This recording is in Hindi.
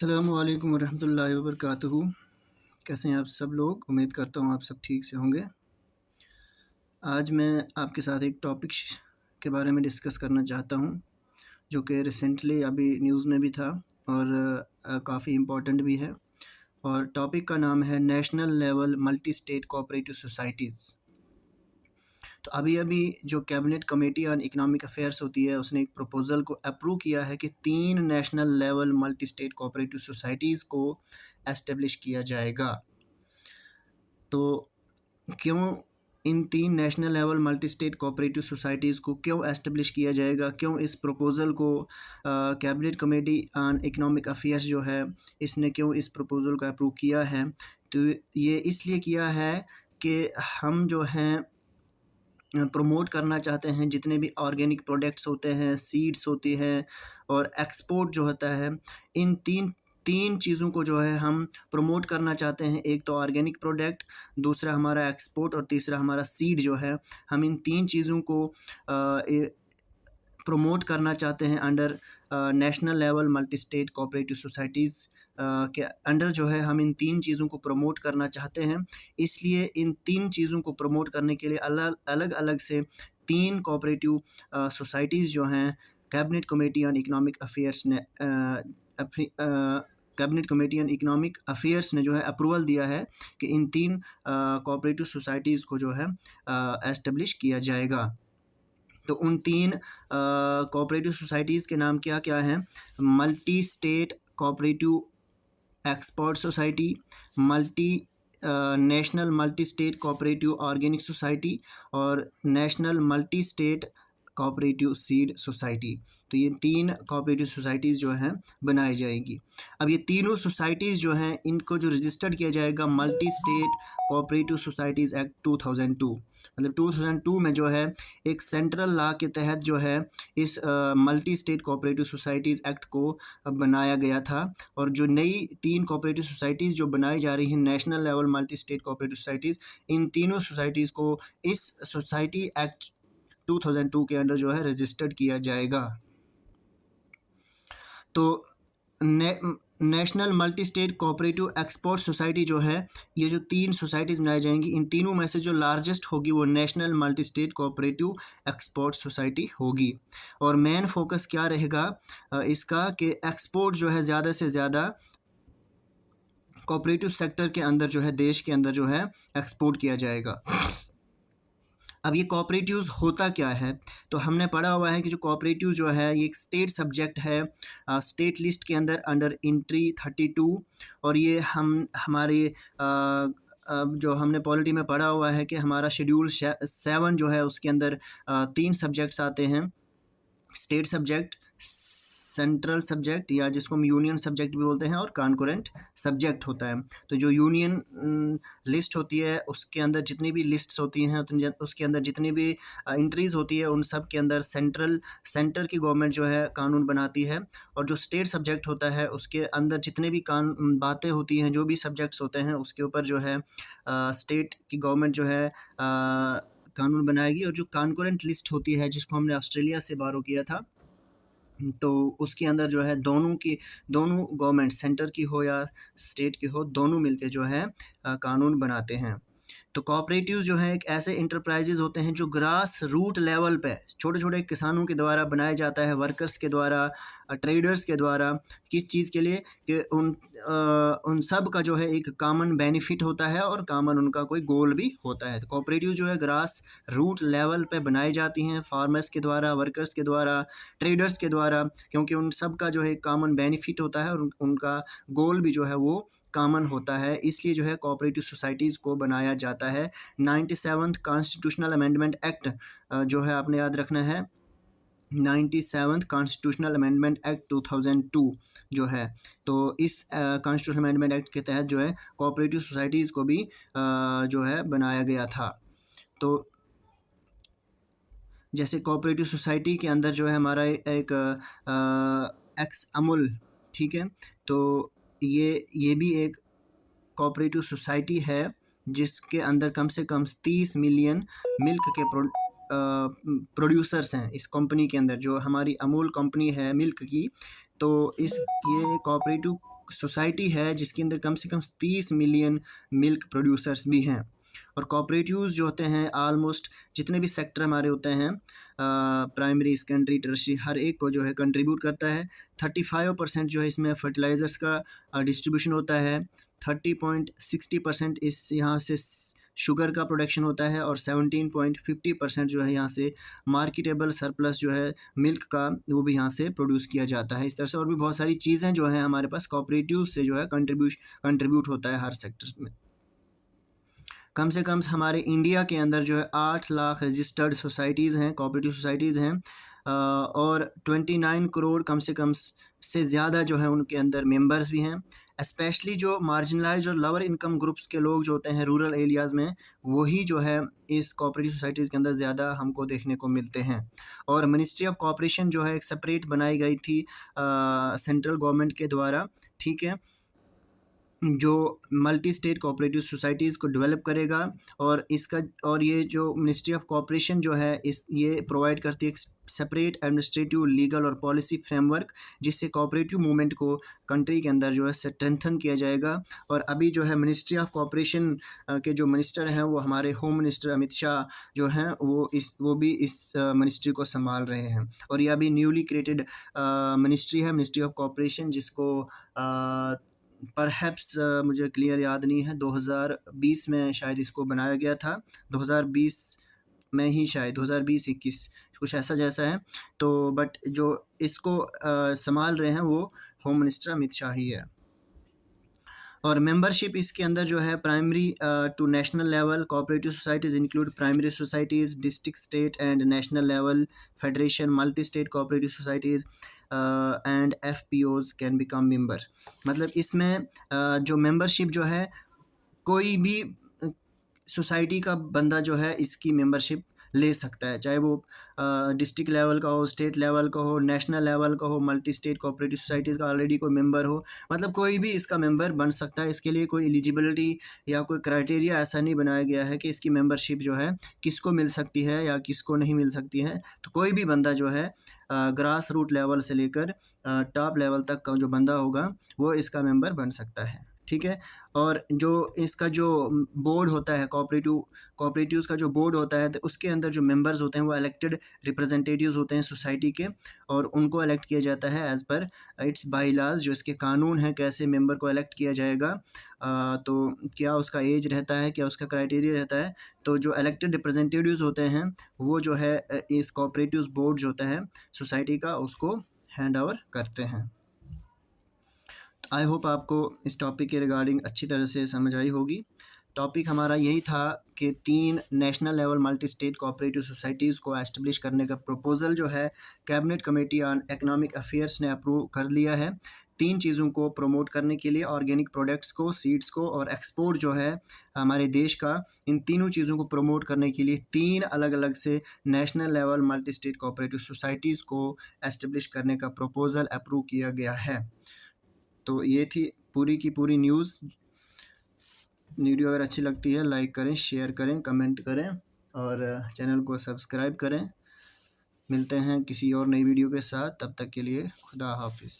अस्सलामु अलैकुम वरहमतुल्लाहि वबरकातुहू। कैसे हैं आप सब लोग? उम्मीद करता हूँ आप सब ठीक से होंगे। आज मैं आपके साथ एक टॉपिक के बारे में डिस्कस करना चाहता हूँ, जो कि रिसेंटली अभी न्यूज़ में भी था और काफ़ी इम्पोर्टेंट भी है। और टॉपिक का नाम है national level multi state cooperative societies. तो अभी जो cabinet committee on economic affairs होती है, उसने एक प्रपोज़ल को अप्रूव किया है कि 3 national level multi state cooperative societies को एस्टेब्लिश किया जाएगा। तो क्यों इन 3 national level multi state cooperative societies को क्यों एस्टेब्लिश किया जाएगा? क्यों इस प्रपोज़ल को cabinet committee on economic affairs जो है, इसने क्यों इस प्रपोज़ल को अप्रूव किया है? तो ये इसलिए किया है कि हम जो हैं प्रमोट करना चाहते हैं जितने भी ऑर्गेनिक प्रोडक्ट्स होते हैं, सीड्स होती हैं और एक्सपोर्ट जो होता है, इन तीन चीज़ों को जो है हम प्रमोट करना चाहते हैं। एक तो ऑर्गेनिक प्रोडक्ट, दूसरा हमारा एक्सपोर्ट और तीसरा हमारा सीड जो है। हम इन 3 चीज़ों को प्रमोट करना चाहते हैं under national level multi state cooperative societies के अंडर जो है हम इन 3 चीज़ों को प्रमोट करना चाहते हैं। इसलिए इन 3 चीज़ों को प्रमोट करने के लिए अलग-अलग से 3 कोऑपरेटिव सोसाइटीज़ जो हैं, cabinet committee on economic affairs ने cabinet committee on economic affairs ने जो है अप्रूवल दिया है कि इन 3 कोऑपरेटिव सोसाइटीज़ को जो है एस्टेब्लिश किया जाएगा। तो उन 3 कोऑपरेटिव सोसाइटीज़ के नाम क्या-क्या हैं? Multi state cooperative export society, national multi state cooperative organic society और national multi state cooperative seed society. तो ये 3 कोऑपरेटिव सोसाइटीज़ जो हैं बनाई जाएंगी। अब ये तीनों सोसाइटीज़ जो हैं, इनको जो रजिस्टर्ड किया जाएगा multi state cooperative societies act 2002, मतलब 2002 में जो है एक सेंट्रल लॉ के तहत जो है इस multi state cooperative societies act को बनाया गया था। और जो नई 3 कोऑपरेटिव सोसाइटीज़ जो बनाई जा रही हैं, national level multi state cooperative societies, इन तीनों सोसाइटीज़ को इस सोसाइटी एक्ट 2002 के अंडर जो है रजिस्टर्ड किया जाएगा। तो national multi state cooperative export society जो है, ये जो 3 सोसाइटीज़ बनाई जाएंगी, इन तीनों में से जो लार्जेस्ट होगी वो national multi state cooperative export society होगी। और मेन फोकस क्या रहेगा इसका कि एक्सपोर्ट जो है ज़्यादा से ज़्यादा कोऑपरेटिव सेक्टर के अंदर जो है, देश के अंदर जो है एक्सपोर्ट किया जाएगा। अब ये कोऑपरेटिव्स होता क्या है? तो हमने पढ़ा हुआ है कि जो कोऑपरेटिव जो है ये एक स्टेट सब्जेक्ट है स्टेट लिस्ट के अंदर अंडर एंट्री 32। और ये हमारे जो हमने पॉलिटी में पढ़ा हुआ है कि हमारा शेड्यूल 7 जो है उसके अंदर 3 सब्जेक्ट्स आते हैं, स्टेट सब्जेक्ट, सेंट्रल सब्जेक्ट या जिसको हम यूनियन सब्जेक्ट भी बोलते हैं, और कॉन्करेंट सब्जेक्ट होता है। तो जो यूनियन लिस्ट होती है उसके अंदर जितनी भी लिस्ट्स होती हैं, उसके अंदर जितनी भी एंट्रीज़ होती है, उन सब के अंदर सेंटर की गवर्नमेंट जो है कानून बनाती है। और जो स्टेट सब्जेक्ट होता है उसके अंदर जितने भी बातें होती हैं, जो भी सब्जेक्ट्स होते हैं, उसके ऊपर जो है स्टेट की गवर्नमेंट जो है कानून बनाएगी। और जो कॉन्करेंट लिस्ट होती है, जिसको हमने ऑस्ट्रेलिया से बारो किया था, तो उसके अंदर जो है दोनों गवर्नमेंट, सेंटर की हो या स्टेट की हो, दोनों मिलके जो है कानून बनाते हैं। तो कोऑपरेटिव्स जो हैं एक ऐसे इंटरप्राइजेज़ होते हैं जो ग्रास रूट लेवल पे छोटे-छोटे किसानों के द्वारा बनाया जाता है, वर्कर्स के द्वारा, ट्रेडर्स के द्वारा। किस चीज़ के लिए? कि उन सब का जो है एक कॉमन बेनिफिट होता है और कॉमन उनका कोई गोल भी होता है। तो कोऑपरेटिव जो है ग्रास रूट लेवल पे बनाई जाती हैं, फार्मर्स के द्वारा, वर्कर्स के द्वारा, ट्रेडर्स के द्वारा, क्योंकि उन सब का जो है कॉमन बेनिफिट होता है और उनका गोल भी जो है वो कॉमन होता है। इसलिए जो है कोऑपरेटिव सोसाइटीज़ को बनाया जाता है। 97th कॉन्स्टिट्यूशनल अमेंडमेंट एक्ट जो है आपने याद रखना है, 97th कॉन्स्टिट्यूशनल अमेंडमेंट एक्ट 2002 जो है, तो इस कॉन्स्टिट्यूशनल अमेंडमेंट एक्ट के तहत जो है कोऑपरेटिव सोसाइटीज़ को भी जो है बनाया गया था। तो जैसे कोऑपरेटिव सोसाइटी के अंदर जो है हमारा एक एक्स अमूल, ठीक है, तो ये भी एक कोऑपरेटिव सोसाइटी है जिसके अंदर कम से कम 30 मिलियन मिल्क के प्रोड्यूसर्स हैं इस कंपनी के अंदर। जो हमारी अमूल कंपनी है मिल्क की, तो ये कोऑपरेटिव सोसाइटी है जिसके अंदर कम से कम 30 मिलियन मिल्क प्रोड्यूसर्स भी हैं। और कोऑपरेटिव्स जो होते हैं ऑलमोस्ट जितने भी सेक्टर हमारे होते हैं, प्राइमरी, सेकेंडरी, टर्शियरी, हर एक को जो है कंट्रीब्यूट करता है। 35% जो है इसमें फर्टिलाइज़र्स का डिस्ट्रीब्यूशन होता है। 30.60% इस यहाँ से शुगर का प्रोडक्शन होता है और 17.50% जो है यहाँ से मार्केटेबल सरप्लस जो है मिल्क का वो भी यहाँ से प्रोड्यूस किया जाता है। इस तरह से और भी बहुत सारी चीज़ें जो हैं हमारे पास कोऑपरेटिव से जो है कंट्रीब्यूट होता है हर सेक्टर में। कम से कम हमारे इंडिया के अंदर जो है 8 लाख रजिस्टर्ड सोसाइटीज़ हैं, कोऑपरेटिव सोसाइटीज़ हैं, और 29 करोड़ कम से कम से ज़्यादा जो है उनके अंदर मेंबर्स भी हैं। स्पेशली जो मार्जिनलाइज्ड और लोअर इनकम ग्रुप्स के लोग जो होते हैं रूरल एरियाज़ में, वही जो है इस कोऑपरेटिव सोसाइटीज़ के अंदर ज़्यादा हमको देखने को मिलते हैं। और मिनिस्ट्री ऑफ कोऑपरेशन जो है एक सेपरेट बनाई गई थी सेंट्रल गवर्नमेंट के द्वारा, ठीक है, जो मल्टी स्टेट कोऑपरेटिव सोसाइटीज़ को डेवलप करेगा। और ये जो मिनिस्ट्री ऑफ कोऑपरेशन जो है ये प्रोवाइड करती है एक सेपरेट एडमिनिस्ट्रेटिव, लीगल और पॉलिसी फ्रेमवर्क, जिससे कोऑपरेटिव मूवमेंट को कंट्री के अंदर जो है स्ट्रेंथन किया जाएगा। और अभी जो है मिनिस्ट्री ऑफ कोऑपरेशन के जो मिनिस्टर हैं वो हमारे होम मिनिस्टर अमित शाह जो हैं वो भी इस मिनिस्ट्री को संभाल रहे हैं। और ये अभी न्यूली क्रिएटेड मिनिस्ट्री है, मिनिस्ट्री ऑफ कोऑपरेशन, जिसको परहैप्स मुझे क्लियर याद नहीं है, 2020 में शायद इसको बनाया गया था, 2020 में ही शायद 2020-21 कुछ ऐसा जैसा है। तो बट जो इसको संभाल रहे हैं वो होम मिनिस्टर अमित शाह ही है। और मेंबरशिप इसके अंदर जो है primary to national level cooperative societies include primary societies, district, state and national level federation, multi state cooperative societies and FPOs can become member. मतलब इसमें जो मेंबरशिप जो है कोई भी सोसाइटी का बंदा जो है इसकी मेंबरशिप ले सकता है, चाहे वो डिस्ट्रिक्ट लेवल का हो, स्टेट लेवल का हो, नेशनल लेवल का हो, मल्टी स्टेट कोऑपरेटिव सोसाइटीज़ का ऑलरेडी कोई मेंबर हो, मतलब कोई भी इसका मेंबर बन सकता है। इसके लिए कोई एलिजिबिलिटी या कोई क्राइटेरिया ऐसा नहीं बनाया गया है कि इसकी मेंबरशिप जो है किसको मिल सकती है या किसको नहीं मिल सकती है। तो कोई भी बंदा जो है ग्रास रूट लेवल से लेकर टॉप लेवल तक का जो बंदा होगा वो इसका मेंबर बन सकता है, ठीक है। और जो इसका जो बोर्ड होता है कोऑपरेटिव्स का जो बोर्ड होता है, तो उसके अंदर जो मेंबर्स होते हैं वो इलेक्टेड रिप्रेजेंटेटिव्स होते हैं सोसाइटी के, और उनको इलेक्ट किया जाता है as per it's by laws. जो इसके कानून हैं कैसे मेंबर को इलेक्ट किया जाएगा, तो क्या उसका एज रहता है, क्या उसका क्राइटेरिया रहता है। तो जो इलेक्टेड रिप्रेजेंटेटिव्स होते हैं वो जो है इस कोऑपरेटिव्स बोर्ड जो होता है सोसाइटी का उसको हैंड ओवर करते हैं। आई होप आपको इस टॉपिक के रिगार्डिंग अच्छी तरह से समझ आई होगी। टॉपिक हमारा यही था कि 3 national level multi state cooperative societies को एस्टेब्लिश करने का प्रपोज़ल जो है cabinet committee on economic affairs ने अप्रूव कर लिया है। 3 चीज़ों को प्रमोट करने के लिए, ऑर्गेनिक प्रोडक्ट्स को, सीड्स को और एक्सपोर्ट जो है हमारे देश का, इन तीनों चीज़ों को प्रमोट करने के लिए 3 अलग अलग से national level multi state cooperative societies को एस्टेब्लिश करने का प्रपोज़ल अप्रूव किया गया है। तो ये थी पूरी की पूरी न्यूज़। वीडियो अगर अच्छी लगती है लाइक करें, शेयर करें, कमेंट करें और चैनल को सब्सक्राइब करें। मिलते हैं किसी और नई वीडियो के साथ, तब तक के लिए खुदा हाफिज़।